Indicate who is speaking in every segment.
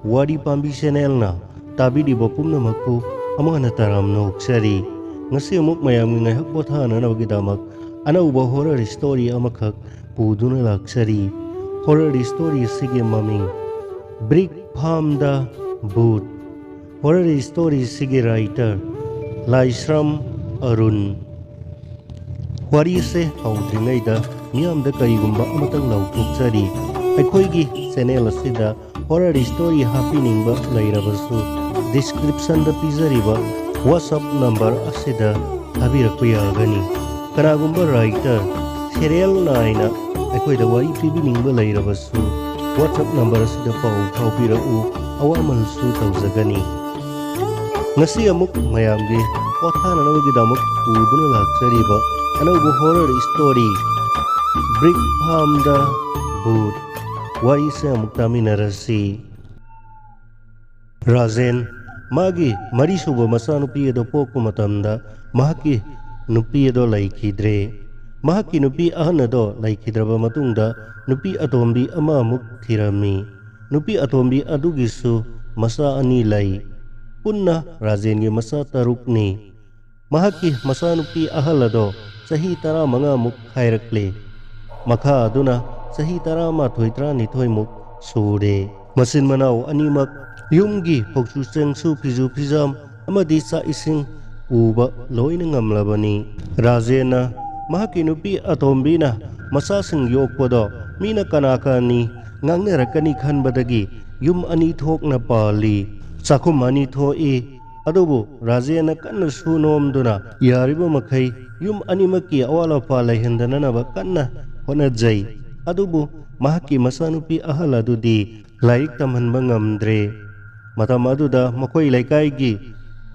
Speaker 1: Wari Pambi Channel tabi di bopum namaku amang taram no sari ngasi amuk mayam ngai hak bothana na bagidamak ana uba horror story amakhak puduna laksari horror story sige maming Brick Farm da Boot horror story sige writer Laisram Arun wari se haudringai da miyam da kaigumba amatang lautukchari aikhoigi channel asida horror story happening ba lairabasu description da pizariba WhatsApp number asida thabirakpa yagani kanagumba writer serial naina aikhoida wari pibiningba lairabasu WhatsApp number asida pau thawpirau awamalsu tawjagani ngasi amuk mayamgi pothana nabagidamuk uduna laksariba anaubu horror story Brick Farm da Boot wari se amuk taminarasi Razen magi mari suba masa nupi edo poku matamda mahaki nupi edo laikidre mahaki nupi ahana do laikidraba matungda nupi atombi ama amuk thirami nupi atombi adugisu masa ani lai punna Razen gi masa tarukni mahaki masa nupi ahalado sahi tara manga muk khairakle makha aduna sahi tara ma thoitra ni thoimuk sure masin manau animak yumgi poksuseng su pizu pizam amadi sa ising uba loina ngamlabani Razena mahaki nupi atombina masasing yokpodo mina kanakani ngangnerakani khanbadagi yum ani thokna pali sakhum ani thoi adubu Razena kanna sunomduna yariba makhai yum animaki awala pala hendana ba kanna honajai adubu mahaki masanupi ahaladudi laik tamhanba ngamdre matam aduda makoi laikai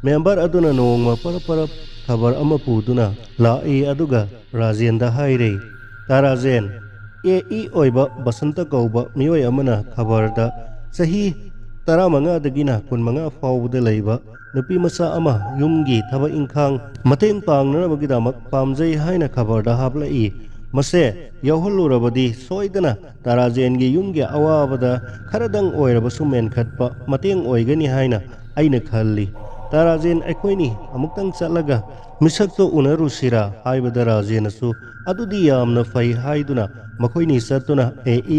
Speaker 1: member aduna nongma parap khabar ama puduna lai aduga Razen da haire Razen e oiba basanta kauba mioi amana khabar da sahi taramanga dagina kunmanga fawda leiba nupi masa ama yumgi thaba ingkhang mateng pangna bagidamak pamjai haina khabar da hablai mase yauhallurabadi soidana Razen gi yumgi awabada kharadang oiraba sumen khatpa mateng oigani haina aina khalli Razen aikoini amuktang chalaga misakto unarusira haibada Razen asu adudi yamna fai haiduna makoini satuna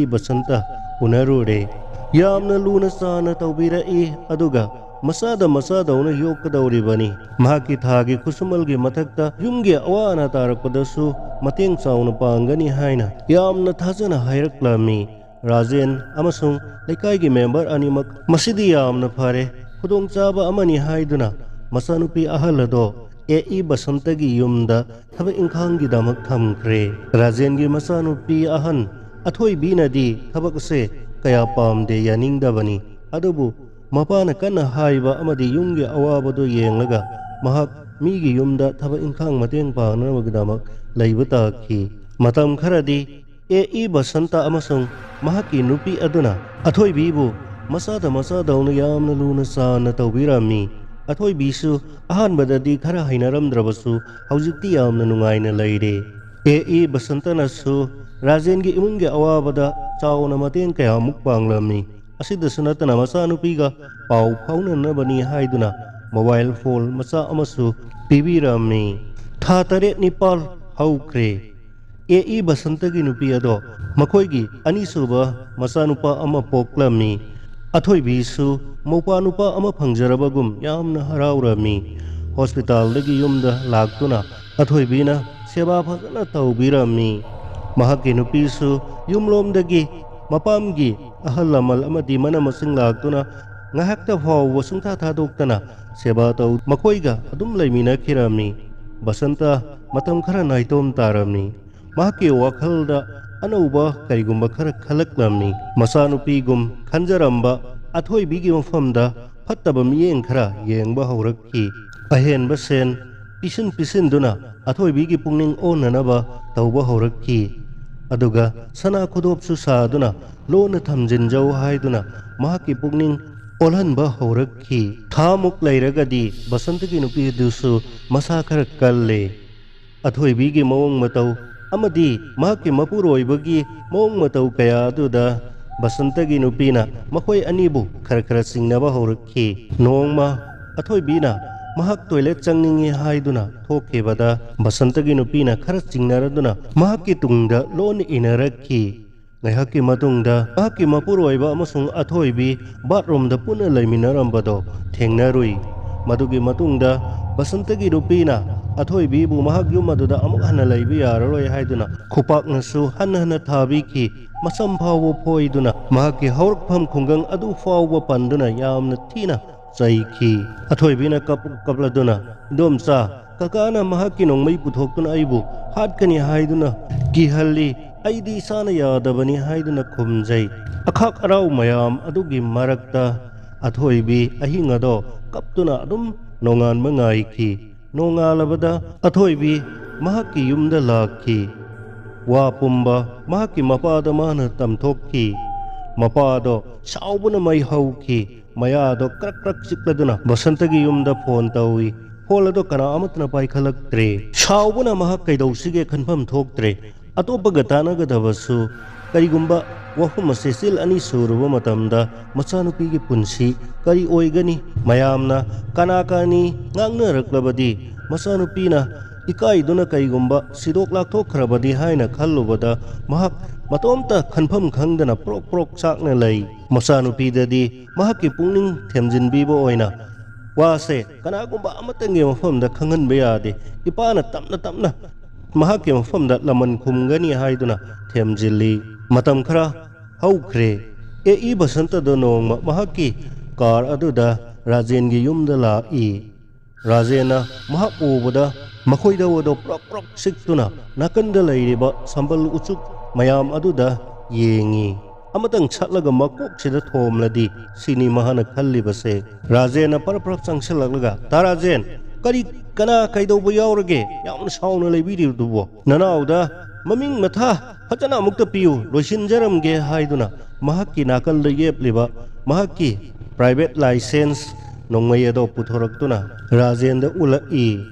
Speaker 1: basanta unarure yamna luna sana tawbira aduga masada una yokadauribani mahaki thagi kusumalgi mathakta yumgi awana tarakpadasu mateng chauna pangani haina yamna thajana hairaklami Razen amasung leikaigi member animak masidi yamna phare khudong chaba amani haiduna masanupi ahalado basantagi yumda thaba ingkhanggi damak thamkhre Razen gi masanupi ahan athoi binadi thabakse kaya pamde yaningdabani adubu mapana kana haiba amadi yumgi awabado yenglaga mahak migi yumda thaba ingkhang mateng pangna magdamak laibata ki matam kharadi basanta amasung mahaki nupi aduna athoi bibu masada una yamna luna sana tawbirami athoi bisu ahan badadi khara hainaramdrabasu haujikti yamna nungaina laire basanta nasu Razen gi imungi awabada chauna mateng kaya mukpanglami asida sunatana masa nupiga pau faunanabani haiduna mobile phone masa amasu pibirami tha tare nipal haukre basantagi nupi ado makoigi anisuba masa nupa ama poklami athoi bisu mopa nupa ama phangjarabagum yamna haraurami hospital dagi yumda laktuna athoi bina seba phajana tawbirami mahaki nupisu yumlomdagi mapamgi ahal lamal amadi mana masing laktuna ngahakta fawwa sungtha thadoktana seba taw makoiga adum laimina khirami basanta matam khara naitom tarami mahaki wakhalda anauba kaigumba khara khalaklamni masanupi gum khanjaramba athoi bigi mafamda fattaba miyeng khara yengba haurakki ahenba sen pisin duna athoi bigi pungning onanaba tawba haurakki aduga sana khudopsu saduna lona thamjinjau haiduna mahaki pungning olhanba haurakki thamuk lairagadi basantagi nupi dusu masa khara kalle athoi bigi mawong matau amadi mahaki mapuroibagi mawong matau kaya aduda ꯕꯁꯟꯇꯒꯤ ꯅꯨꯄꯤꯅ ꯃꯈꯣꯏ ꯑꯅꯤꯕꯨ ꯈꯔ ꯈꯔ ꯆꯤꯡꯅꯕ ꯍꯧꯔꯛꯈꯤ꯫ ꯅꯣꯡꯃ ꯑꯊꯣꯏꯕꯤꯅ ꯃꯍꯥꯛ toilet ꯆꯪꯅꯤꯡꯉꯤ ꯍꯥꯏꯗꯨꯅ ꯊꯣꯛꯈꯤꯕꯗ ꯕꯁꯟꯇꯒꯤ ꯅꯨꯄꯤꯅ ꯈꯔ ꯆꯤꯡꯅꯔꯗꯨꯅ ꯃꯍꯥꯛꯀꯤ ꯇꯨꯡꯗ ꯂꯣꯟꯅ ꯏꯟꯅꯔꯛꯈꯤ꯫ ꯉꯥꯏꯍꯥꯛꯀꯤ ꯃꯇꯨꯡꯗ ꯃꯍꯥꯛꯀꯤ ꯃꯄꯨꯔꯣꯏꯕ ꯑꯃꯁꯨꯡ ꯑꯊꯣꯏꯕꯤ ꯕꯥꯠꯔꯨꯝꯗ ꯄꯨꯟꯅ ꯂꯩꯃꯤꯟꯅꯔꯝꯕꯗꯣ ꯊꯦꯡꯅꯔꯨꯏ꯫ ꯃꯗꯨꯒꯤ ꯃꯇꯨꯡꯗ ꯕꯁꯟꯇꯒꯤ ꯅꯨꯄꯤꯅ ꯑꯊꯣꯏꯕꯤꯕꯨ ꯃꯍꯥꯛ ꯌꯨꯝ ꯑꯗꯨꯗ ꯑꯃꯨꯛ ꯍꯟꯅ ꯂꯩꯕ ꯌꯥꯔꯔꯣꯏ ꯍꯥꯏꯗꯨꯅ ꯈꯨꯄꯥꯛꯅꯁꯨ ꯍꯟꯅ ꯍꯟꯅ ꯊꯥꯕꯤꯈꯤ꯫ ꯃꯁꯝ ꯐꯥꯎꯕ ꯐꯣꯏꯗꯨꯅ ꯃꯍꯥꯛꯀꯤ ꯍꯧꯔꯛꯐꯝ ꯈꯨꯡꯒꯪ ꯑꯗꯨ ꯐꯥꯎꯕ ꯄꯟꯗꯨꯅ ꯌꯥꯝꯅ ꯊꯤꯅ ꯆꯩꯈꯤ꯫ ꯑꯊꯣꯏꯕꯤꯅ ꯀꯞꯂꯗꯨꯅ ꯏꯗꯣꯝꯆꯥ, ꯀꯀꯥꯅ ꯃꯍꯥꯛꯀꯤ ꯅꯣꯡꯃꯩ ꯄꯨꯊꯣꯛꯇꯨꯅ ꯑꯩꯕꯨ ꯍꯥꯠꯀꯅꯤ ꯍꯥꯏꯗꯨꯅ ꯀꯤꯍꯜꯂꯤ, ꯑꯩꯗꯤ ꯏꯁꯥꯅ ꯌꯥꯗꯕꯅꯤ ꯍꯥꯏꯗꯨꯅ ꯈꯨꯝꯖꯩ꯫ ꯑꯈꯥꯛ ꯑꯔꯥꯎ ꯃꯌꯥꯝ ꯑꯗꯨꯒꯤ ꯃꯔꯛꯇ ꯑꯊꯣꯏꯕꯤ ꯑꯍꯤꯡ ꯑꯗꯣ ꯀꯞꯇꯨꯅ ꯑꯗꯨꯝ ꯅꯣꯡꯉꯥꯟꯕ ꯉꯥꯏꯈꯤ꯫ ꯅꯣꯡꯉꯥꯜꯂꯕꯗ ꯑꯊꯣꯏꯕꯤ ꯃꯍꯥꯛꯀꯤ ꯌꯨꯝꯗ ꯂꯥꯛꯈꯤ꯫ ꯋꯥ ꯄꯨꯝꯕ ꯃꯍꯥꯛꯀꯤ ꯃꯄꯥꯗ ꯃꯥꯅ ꯇꯝꯊꯣꯛꯈꯤ꯫ ꯃꯄꯥꯗꯣ ꯁꯥꯎꯕꯅ ꯃꯩ ꯍꯧꯈꯤ꯫ ꯃꯌꯥꯗꯣ ꯀ꯭ꯔꯛ ꯀ꯭ꯔꯛ ꯆꯤꯛꯂꯗꯨꯅ ꯕꯁꯟꯇꯒꯤ ꯌꯨꯝꯗ ꯐꯣꯟ ꯇꯧꯏ꯫ ꯐꯣꯟ ꯑꯗꯣ ꯀꯅꯥ ꯑꯃꯠꯇꯅ ꯄꯥꯏꯈꯠꯂꯛꯇ꯭ꯔꯦ꯫ ꯁꯥꯎꯕꯅ ꯃꯍꯥꯛ ꯀꯩꯗꯧꯁꯤꯒꯦ ꯈꯟꯐꯝ ꯊꯣꯛꯇ꯭ꯔꯦ꯫ ꯑꯇꯣꯞꯄꯒ ꯇꯥꯟꯅꯒꯗꯕꯁꯨ ꯀꯔꯤꯒꯨꯝꯕ ꯋꯥꯐꯝ ꯑꯁꯤ ꯆꯤꯜ ꯑꯅꯤ ꯁꯨꯔꯨꯕ ꯃꯇꯝꯗ ꯃꯆꯥꯅꯨꯄꯤꯒꯤ ꯄꯨꯟꯁꯤ ꯀꯔꯤ ꯑꯣꯏꯒꯅꯤ? ꯃꯌꯥꯝꯅ ꯀꯅꯥ ꯀꯅꯤ ꯉꯥꯡꯅꯔꯛꯂꯕꯗꯤ ꯃꯆꯥꯅꯨꯄꯤꯅ ꯏꯀꯥꯏꯗꯨꯅ ꯀꯔꯤꯒꯨꯝꯕ ꯁꯤꯗꯣꯛ ꯂꯥꯛꯊꯣꯛꯈ꯭ꯔꯕꯗꯤ ꯍꯥꯏꯅ ꯈꯜꯂꯨꯕꯗ ꯃꯍꯥꯛ ꯃꯇꯣꯝꯇ ꯈꯟꯐꯝ ꯈꯪꯗꯅ ꯄ꯭ꯔꯣꯛ ꯄ꯭ꯔꯣꯛ ꯆꯥꯛꯅ ꯂꯩ꯫ ꯃꯆꯥꯅꯨꯄꯤꯗꯗꯤ ꯃꯍꯥꯛꯀꯤ ꯄꯨꯛꯅꯤꯡ ꯊꯦꯝꯖꯤꯟꯕꯤꯕ ꯑꯣꯏꯅ ꯋꯥꯁꯦ ꯀꯅꯥꯒꯨꯝꯕ ꯑꯃꯠꯇꯪꯒꯤ ꯃꯐꯝꯗ ꯈꯪꯍꯟꯕ ꯌꯥꯗꯦ꯫ ꯏꯄꯥꯅ ꯇꯞꯅ ꯇꯞꯅ ꯃꯍꯥꯛꯀꯤ ꯃꯐꯝꯗ ꯂꯃꯟ ꯈꯨꯝꯒꯅꯤ ꯍꯥꯏꯗꯨꯅ ꯊꯦꯝꯖꯤꯜꯂꯤ꯫ ꯃꯇꯝ ꯈꯔ ꯍꯧꯈ꯭ꯔꯦ꯫ ꯑꯦ ꯕꯁꯟꯇꯗꯣ ꯅꯣꯡꯃ ꯃꯍꯥꯛꯀꯤ ꯀꯥꯔ ꯑꯗꯨꯗ ꯔꯥꯖꯦꯟꯒꯤ ꯌꯨꯝꯗ ꯂꯥꯛꯏ꯫ ꯔꯥꯖꯦꯟꯅ ꯃꯍꯥꯛ ꯎꯕꯗ ꯃꯈꯣꯏꯗꯋꯗꯣ ꯄ꯭ꯔꯣꯛ ꯄ꯭ꯔꯣꯛ ꯆꯤꯛꯇꯨꯅ ꯅꯥꯀꯟꯗ ꯂꯩꯔꯤꯕ ꯁꯝꯕꯜ ꯎꯆꯨꯛ ꯃꯌꯥꯝ ꯑꯗꯨꯗ ꯌꯦꯡꯉꯤ꯫ ꯑꯃꯇꯪ ꯁꯠꯂꯒ ꯃꯀꯣꯛꯁꯤꯗ ꯊꯣꯝꯂꯗꯤ ꯁꯤꯅꯤ ꯃꯍꯥꯛꯅ ꯈꯜꯂꯤꯕꯁꯦ꯫ ꯔꯥꯖꯦꯟꯅ ꯄꯔꯞ ꯆꯪꯁꯤꯜꯂꯛꯂꯒ ꯇꯥꯔꯥꯖꯦꯟ, ꯀꯅꯥ ꯀꯩꯗꯧꯕ ꯌꯥꯎꯔꯒꯦ ꯌꯥꯝꯅ ꯁꯥꯎꯅ ꯂꯩꯕꯤꯔꯤꯕꯗꯨꯕꯣ? ꯅꯅꯥꯎꯗ ꯃꯃꯤꯡ ꯃꯊꯥ ꯐꯖꯅ ꯑꯃꯨꯛꯇ ꯄꯤꯌꯨ, ꯂꯣꯏꯁꯤꯟꯖꯔꯝꯒꯦ ꯍꯥꯏꯗꯨꯅ ꯃꯍꯥꯛꯀꯤ ꯅꯥꯀꯜꯗ ꯌꯦꯞꯂꯤꯕ ꯃꯍꯥꯛꯀꯤ ꯄ꯭ꯔꯥꯏꯚꯦꯠ ꯂꯥꯏꯁꯦꯟꯁ ꯅꯣꯡꯃꯩ ꯑꯗꯣ ꯄꯨꯊꯣꯔꯛꯇꯨꯅ ꯔꯥꯖꯦꯟꯗ ꯎꯠꯂꯛꯏ꯫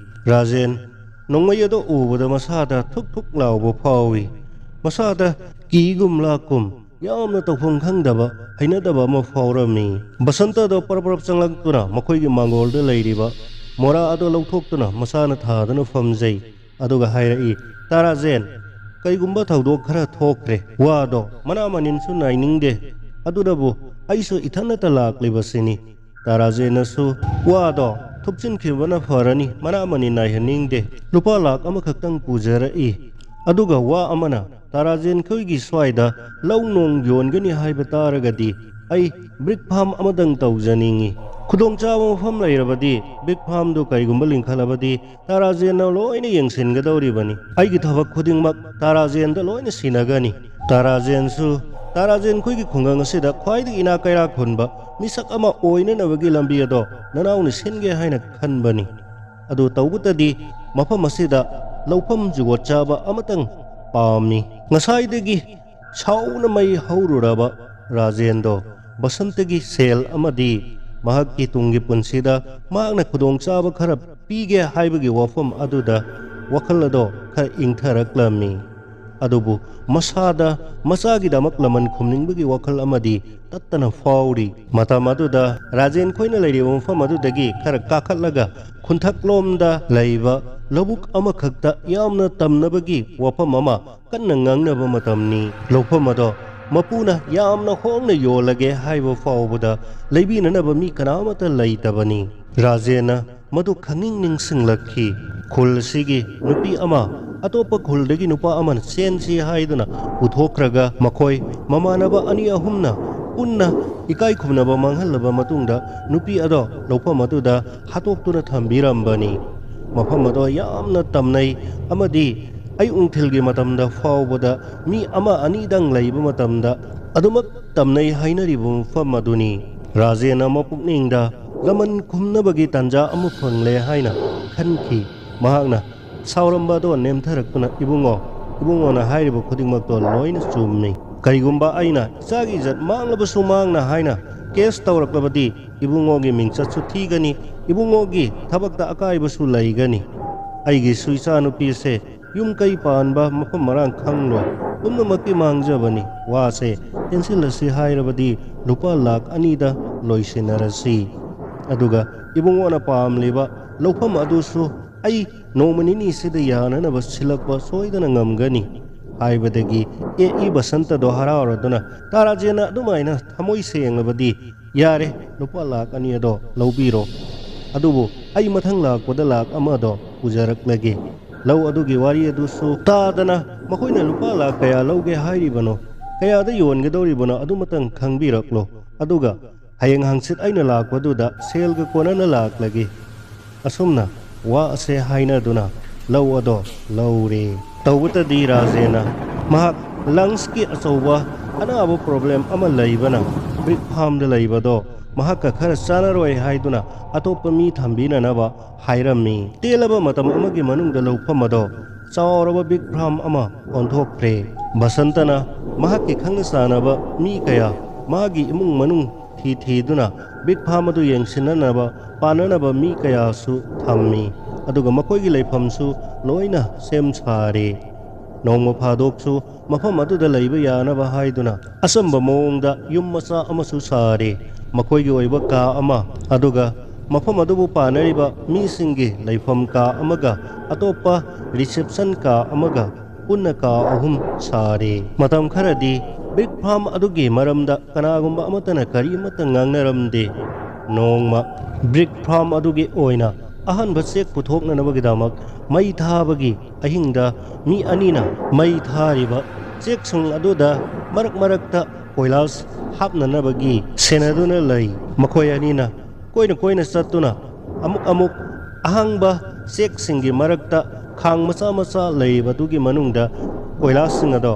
Speaker 1: ꯔꯥꯖꯦꯟ ꯅꯣꯡꯃꯩ ꯑꯗꯣ ꯎꯕꯗ ꯃꯁꯥꯗ ꯊꯨꯛ ꯊꯨꯛ ꯂꯥꯎꯕ ꯐꯥꯎꯏ꯫ ꯃꯁꯥꯗ ꯀꯤꯒꯨꯝ ꯂꯥꯛꯀꯨꯝ ꯌꯥꯝꯅ ꯇꯧꯐꯝ ꯈꯪꯗꯕ ꯍꯩꯅꯗꯕ ꯑꯃ ꯐꯥꯎꯔꯝꯃꯤ꯫ ꯕꯁꯟꯇꯗꯣ ꯄꯔꯞ ꯆꯪꯂꯛꯇꯨꯅ ꯃꯈꯣꯏꯒꯤ ꯃꯥꯡꯒꯣꯜꯗ ꯂꯩꯔꯤꯕ ꯃꯣꯔꯥ ꯑꯗꯣ ꯂꯧꯊꯣꯛꯇꯨꯅ ꯃꯁꯥꯅ ꯊꯥꯗꯨꯅ ꯐꯝꯖꯩ꯫ ꯑꯗꯨꯒ ꯍꯥꯏꯔꯛꯏ, ꯇꯥꯔꯥꯖꯦꯟ, ꯀꯩꯒꯨꯝꯕ ꯊꯧꯗꯣꯛ ꯈꯔ ꯊꯣꯛꯈ꯭ꯔꯦ꯫ ꯋꯥꯗꯣ ꯃꯅꯥ ꯃꯅꯤꯟꯁꯨ ꯅꯥꯏꯅꯤꯡꯗꯦ, ꯑꯗꯨꯅꯕꯨ ꯑꯩꯁꯨ ꯏꯊꯟꯅꯇ ꯂꯥꯛꯂꯤꯕꯁꯤꯅꯤ꯫ ꯇꯥꯔꯥꯖꯦꯟꯅꯁꯨ ꯋꯥꯗꯣ ꯊꯨꯞꯆꯤꯟꯈꯤꯕꯅ ꯐꯔꯅꯤ, ꯃꯅꯥ ꯃꯅꯤꯟ ꯅꯥꯏꯍꯟꯅꯤꯡꯗꯦ, ꯂꯨꯄꯥ ꯂꯥꯛ 1 ꯈꯛꯇꯪ ꯄꯨꯖꯔꯛꯏ꯫ ꯑꯗꯨꯒ ꯋꯥ ꯑꯃꯅ ꯇꯥꯔꯥꯖꯦꯟ ꯈꯣꯏꯒꯤ ꯁ꯭ꯋꯥꯏꯗ ꯂꯧ ꯅꯣꯡ ꯌꯣꯟꯒꯅꯤ ꯍꯥꯏꯕ ꯇꯥꯔꯒꯗꯤ ꯑꯩ ꯕ꯭ꯔꯤꯛ ꯐꯥꯝ ꯑꯃꯗꯪ ꯇꯧꯖꯅꯤꯡꯉꯤ꯫ ꯈꯨꯗꯣꯡꯆꯥꯕ ꯃꯐꯝ ꯂꯩꯔꯕꯗꯤ ꯕ꯭ꯔꯤꯛ ꯐꯥꯝꯗꯨ ꯀꯔꯤꯒꯨꯝꯕ ꯂꯤꯡꯈꯠꯂꯕꯗꯤ ꯇꯥꯔꯥꯖꯦꯟꯅ ꯂꯣꯏꯅ ꯌꯦꯡꯁꯤꯟꯒꯗꯧꯔꯤꯕꯅꯤ꯫ ꯑꯩꯒꯤ ꯊꯕꯛ ꯈꯨꯗꯤꯡꯃꯛ ꯇꯥꯔꯥꯖꯦꯟꯗ ꯂꯣꯏꯅ ꯁꯤꯟꯅꯒꯅꯤ꯫ ꯇꯥꯔꯥꯖꯦꯟ ꯈꯣꯏꯒꯤ ꯈꯨꯡꯒꯪ ꯑꯁꯤꯗ ꯈ꯭ꯋꯥꯏꯗꯒꯤ ꯏꯅꯥꯛ ꯀꯩꯔꯥꯛ ꯈꯨꯟꯕ ꯃꯤꯁꯛ ꯑꯃ ꯑꯣꯏꯅꯅꯕꯒꯤ ꯂꯝꯕꯤ ꯑꯗꯣ ꯅꯅꯥꯎꯅ ꯁꯤꯟꯒꯦ ꯍꯥꯏꯅ ꯈꯟꯕꯅꯤ꯫ ꯑꯗꯨ ꯇꯧꯕꯇꯗꯤ ꯃꯐꯝ ꯑꯁꯤꯗ ꯂꯧꯐꯝ ꯖꯨꯒꯣꯠ ꯆꯥꯕ ꯑꯃꯇꯪ ꯄꯥꯝꯃꯤ꯫ ꯉꯁꯥꯏꯗꯒꯤ ꯁꯥꯎꯅ ꯃꯩ ꯍꯧꯔꯨꯔꯕ ꯔꯥꯖꯦꯟꯗꯣ ꯕꯁꯟꯇꯒꯤ ꯁꯦꯜ ꯑꯃꯗꯤ ꯃꯍꯥꯛꯀꯤ ꯇꯨꯡꯒꯤ ꯄꯨꯟꯁꯤꯗ ꯃꯍꯥꯛꯅ ꯈꯨꯗꯣꯡꯆꯥꯕ ꯈꯔ ꯄꯤꯒꯦ ꯍꯥꯏꯕꯒꯤ ꯋꯥꯐꯝ ꯑꯗꯨꯗ ꯋꯥꯈꯜ ꯑꯗꯣ ꯈꯔ ꯏꯪꯊꯔꯛꯂꯝꯃꯤ꯫ ꯑꯗꯨꯕꯨ ꯃꯁꯥꯗ ꯃꯆꯥꯒꯤꯗꯃꯛ ꯂꯃꯟ ꯈꯨꯝꯅꯤꯡꯕꯒꯤ ꯋꯥꯈꯜ ꯑꯃꯗꯤ ꯇꯠꯇꯅ ꯐꯥꯎꯔꯤ꯫ ꯃꯇꯝ ꯑꯗꯨꯗ ꯔꯥꯖꯦꯟ ꯈꯣꯏꯅ ꯂꯩꯔꯤꯕ ꯃꯐꯝ ꯑꯗꯨꯗꯒꯤ ꯈꯔ ꯀꯥꯈꯠꯂꯒ ꯈꯨꯟꯊꯛꯂꯣꯝꯗ ꯂꯩꯕ ꯂꯧꯕꯨꯛ ꯑꯃꯈꯛꯇ ꯌꯥꯝꯅ ꯇꯝꯅꯕꯒꯤ ꯋꯥꯐꯝ ꯑꯃ ꯀꯟꯅ ꯉꯥꯡꯅꯕ ꯃꯇꯝꯅꯤ꯫ ꯂꯧꯐꯝ ꯑꯗꯣ ꯃꯄꯨꯅ ꯌꯥꯝꯅ ꯍꯣꯡꯅ ꯌꯣꯜꯂꯒꯦ ꯍꯥꯏꯕ ꯐꯥꯎꯕꯗ ꯂꯩꯕꯤꯅꯅꯕ ꯃꯤ ꯀꯅꯥꯃꯠꯇ ꯂꯩꯇꯕꯅꯤ꯫ ꯔꯥꯖꯦꯟꯅ ꯃꯗꯨ ꯈꯪꯅꯤꯡ ꯅꯤꯡꯁꯤꯡꯂꯛꯈꯤ꯫ ꯈꯨꯜ ꯑꯁꯤꯒꯤ ꯅꯨꯄꯤ ꯑꯃ ꯑꯇꯣꯞꯄ ꯈꯨꯜꯗꯒꯤ ꯅꯨꯄꯥ ꯑꯃꯅ ꯆꯦꯟꯁꯤ ꯍꯥꯏꯗꯨꯅ ꯄꯨꯊꯣꯛꯈ꯭ꯔꯒ ꯃꯈꯣꯏ ꯃꯃꯥꯟꯅꯕ 2-3ꯅ ꯄꯨꯟꯅ ꯏꯀꯥꯏ ꯈꯨꯝꯅꯕ ꯃꯥꯡꯍꯜꯂꯕ ꯃꯇꯨꯡꯗ ꯅꯨꯄꯤ ꯑꯗꯣ ꯂꯧꯐꯝ ꯑꯗꯨꯗ ꯍꯥꯠꯇꯣꯛꯇꯨꯅ ꯊꯝꯕꯤꯔꯝꯕꯅꯤ꯫ ꯃꯐꯝ ꯑꯗꯣ ꯌꯥꯝꯅ ꯇꯝꯅꯩ ꯑꯃꯗꯤ ꯑꯌꯨꯛ-ꯅꯨꯡꯊꯤꯜꯒꯤ ꯃꯇꯝꯗ ꯐꯥꯎꯕꯗ ꯃꯤ 1-2ꯗꯪ ꯂꯩꯕ ꯃꯇꯝꯗ ꯑꯗꯨꯃꯛ ꯇꯝꯅꯩ ꯍꯥꯏꯅꯔꯤꯕ ꯃꯐꯝ ꯑꯗꯨꯅꯤ꯫ ꯔꯥꯖꯦꯟꯅ ꯃꯄꯨꯛꯅꯤꯡꯗ ꯂꯃꯟ ꯈꯨꯝꯅꯕꯒꯤ ꯇꯥꯟꯖꯥ ꯑꯃ ꯐꯪꯂꯦ ꯍꯥꯏꯅ ꯈꯟꯈꯤ꯫ ꯃꯍꯥꯛꯅ ꯁꯥꯎꯔꯝꯕ ꯑꯗꯣ ꯅꯦꯝꯊꯔꯛꯇꯨꯅ ꯏꯕꯨꯡꯉꯣꯅ ꯍꯥꯏꯔꯤꯕ ꯈꯨꯗꯤꯡꯃꯛꯇꯣ ꯂꯣꯏꯅ ꯆꯨꯝꯃꯤ꯫ ꯀꯔꯤꯒꯨꯝꯕ ꯑꯩꯅ ꯏꯆꯥꯒꯤ ꯏꯖꯠ ꯃꯥꯡꯂꯕꯁꯨ ꯃꯥꯡꯅ ꯍꯥꯏꯅ ꯀꯦꯁ ꯇꯧꯔꯛꯂꯕꯗꯤ ꯏꯕꯨꯡꯉꯣꯒꯤ ꯃꯤꯡꯆꯠꯁꯨ ꯊꯤꯒꯅꯤ, ꯏꯕꯨꯡꯉꯣꯒꯤ ꯊꯕꯛꯇ ꯑꯀꯥꯏꯕꯁꯨ ꯂꯩꯒꯅꯤ꯫ ꯑꯩꯒꯤꯁꯨ ꯏꯆꯥꯅꯨꯄꯤꯁꯦ ꯌꯨꯝ ꯀꯩ ꯄꯥꯟꯕ ꯃꯐꯝ ꯃꯔꯥꯡ ꯈꯪꯂꯣꯏ꯫ ꯄꯨꯝꯅꯃꯛꯀꯤ ꯃꯥꯡꯖꯕꯅꯤ ꯋꯥꯁꯦ ꯇꯦꯟꯁꯤꯜꯂꯁꯤ ꯍꯥꯏꯔꯕꯗꯤ ꯂꯨꯄꯥ ꯂꯥꯛ 2ꯗ ꯂꯣꯏꯁꯤꯟꯅꯔꯁꯤ ꯑꯗꯨꯒ ꯏꯕꯨꯡꯉꯣꯅ ꯄꯥꯝꯂꯤꯕ ꯂꯧꯐꯝ ꯑꯗꯨꯁꯨ ꯑꯩ ꯅꯣꯡꯃ ꯅꯤꯅꯤꯁꯤꯗ ꯌꯥꯅꯅꯕ ꯁꯤꯜꯂꯛꯄ ꯁꯣꯏꯗꯅ ꯉꯝꯒꯅꯤ ꯍꯥꯏꯕꯗꯒꯤ ꯏ ꯕꯁꯟꯇꯗꯣ ꯍꯔꯥꯎꯔꯗꯨꯅ ꯇꯥꯔꯥꯖꯦꯅ ꯑꯗꯨꯃꯥꯏꯅ ꯊꯃꯣꯏ ꯁꯦꯡꯂꯕꯗꯤ ꯌꯥꯔꯦ ꯂꯨꯄꯥ ꯂꯥꯛ 2 ꯑꯗꯣ ꯂꯧꯕꯤꯔꯣ ꯑꯗꯨꯕꯨ ꯑꯩ ꯃꯊꯪ ꯂꯥꯛꯄꯗ ꯂꯥꯛ 1ꯗꯣ ꯄꯨꯖꯔꯛꯂꯒꯦ ꯂꯧ ꯑꯗꯨꯒꯤ ꯋꯥꯔꯤ ꯑꯗꯨꯁꯨ ꯇꯥꯗꯅ ꯃꯈꯣꯏꯅ ꯂꯨꯄꯥ ꯂꯥꯛ ꯀꯌꯥ ꯂꯧꯒꯦ ꯍꯥꯏꯔꯤꯕꯅꯣ ꯀꯌꯥꯗ ꯌꯣꯟꯒꯗꯧꯔꯤꯕꯅꯣ ꯑꯗꯨꯃꯇꯪ ꯈꯪꯕꯤꯔꯛꯂꯣ ꯑꯗꯨꯒ ꯍꯌꯦꯡ ꯍꯪꯆꯤꯠ ꯑꯩꯅ ꯂꯥꯛꯄꯗꯨꯗ ꯁꯦꯜꯒ ꯀꯣꯟꯅꯅ ꯂꯥꯛꯂꯒꯦ ꯑꯁꯨꯝꯅ ꯋꯥ ꯑꯁꯦ ꯍꯥꯏꯅꯗꯨꯅ ꯂꯧ ꯑꯗꯣ ꯂꯧꯔꯦ ꯇꯧꯕꯇꯗꯤ ꯔꯥꯖꯦꯅ ꯃꯍꯥꯛ ꯂꯪꯁꯀꯤ ꯑꯆꯧꯕ ꯑꯅꯥꯕ ꯄ꯭ꯔꯣꯕ꯭ꯂꯦꯝ ꯑꯃ ꯂꯩꯕꯅ ꯕ꯭ꯔꯤꯛ ꯐꯥꯔꯝꯗ ꯂꯩꯕꯗꯣ ꯃꯍꯥꯛꯀ ꯈꯔ ꯆꯥꯅꯔꯣꯏ ꯍꯥꯏꯗꯨꯅ ꯑꯇꯣꯞꯄ ꯃꯤ ꯊꯝꯕꯤꯅꯅꯕ ꯍꯥꯏꯔꯝꯃꯤ ꯇꯦꯜꯂꯕ ꯃꯇꯝ ꯑꯃꯒꯤ ꯃꯅꯨꯡꯗ ꯂꯧꯐꯝ ꯑꯗꯣ ꯆꯥꯎꯔꯕ ꯕꯤꯛ ꯐꯥꯔꯝ ꯑꯃ ꯑꯣꯟꯊꯣꯛꯈ꯭ꯔꯦ ꯕꯁꯟꯇꯅ ꯃꯍꯥꯛꯀꯤ ꯈꯪꯅ ꯆꯥꯅꯕ ꯃꯤ ꯀꯌꯥ ꯃꯥꯒꯤ ꯏꯃꯨꯡ ꯃꯅꯨꯡ ꯊꯤꯗꯨꯅ ꯕꯤꯛ ꯐꯥꯔꯝ ꯑꯗꯨ ꯌꯦꯡꯁꯤꯟꯅꯅꯕ ꯄꯥꯟꯅꯅꯕ ꯃꯤ ꯀꯌꯥꯁꯨ ꯊꯝꯃꯤ ꯑꯗꯨꯒ ꯃꯈꯣꯏꯒꯤ ꯂꯩꯐꯝꯁꯨ ꯂꯣꯏꯅ ꯁꯦꯝ ꯁꯥꯔꯦ ꯅꯣꯡꯃ ꯐꯥꯗꯣꯛꯁꯨ ꯃꯐꯝ ꯑꯗꯨꯗ ꯂꯩꯕ ꯌꯥꯅꯕ ꯍꯥꯏꯗꯨꯅ ꯑꯆꯝꯕ ꯃꯑꯣꯡꯗ ꯌꯨꯝ ꯃꯆꯥ ꯑꯃꯁꯨ ꯁꯥꯔꯦ ꯃꯈꯣꯏꯒꯤ ꯑꯣꯏꯕ ꯀꯥ ꯑꯃ ꯑꯗꯨꯒ ꯃꯐꯝ ꯑꯗꯨꯕꯨ ꯄꯥꯟꯅꯔꯤꯕ ꯃꯤꯁꯤꯡꯒꯤ ꯂꯩꯐꯝ ꯀꯥ ꯑꯃꯒ ꯑꯇꯣꯞꯄ ꯔꯤꯁꯦꯞꯁꯟ ꯀꯥ ꯑꯃꯒ ꯄꯨꯟꯅ ꯀꯥ 3 ꯁꯥꯔꯦ ꯃꯇꯝ ꯈꯔꯗꯤ ꯕꯤꯛ ꯐꯥꯔꯝ ꯑꯗꯨꯒꯤ ꯃꯔꯝꯗ ꯀꯅꯥꯒꯨꯝꯕ ꯑꯃꯠꯇꯅ ꯀꯔꯤꯃꯠꯇ ꯉꯥꯡꯅꯔꯝꯗꯦ ꯅꯣꯡꯃ ꯕ꯭ꯔꯤꯛ ꯐꯥꯔꯝ ꯑꯗꯨꯒꯤ ꯑꯣꯏꯅ ꯑꯍꯥꯟꯕ ꯆꯦꯛ ꯄꯨꯊꯣꯛꯅꯅꯕꯒꯤꯗꯃꯛ ꯃꯩ ꯊꯥꯕꯒꯤ ꯑꯍꯤꯡꯗ ꯃꯤ 2ꯅ ꯃꯩ ꯊꯥꯔꯤꯕ ꯆꯦꯛꯁꯤꯡ ꯑꯗꯨꯗ ꯃꯔꯛꯇ ꯀꯣꯏꯂꯥꯁ ꯍꯥꯞꯅꯅꯕꯒꯤ ꯁꯦꯟꯅꯗꯨꯅ ꯂꯩ ꯃꯈꯣꯏ 2ꯅ ꯀꯣꯏꯅ ꯆꯠꯇꯨꯅ ꯑꯃꯨꯛ ꯑꯍꯥꯡꯕ ꯆꯦꯛꯁꯤꯡꯒꯤ ꯃꯔꯛꯇ ꯈꯥꯡ ꯃꯆꯥ ꯂꯩꯔꯤꯕꯗꯨꯒꯤ ꯃꯅꯨꯡꯗ ꯀꯣꯏꯂꯥꯁꯁꯤꯡ ꯑꯗꯣ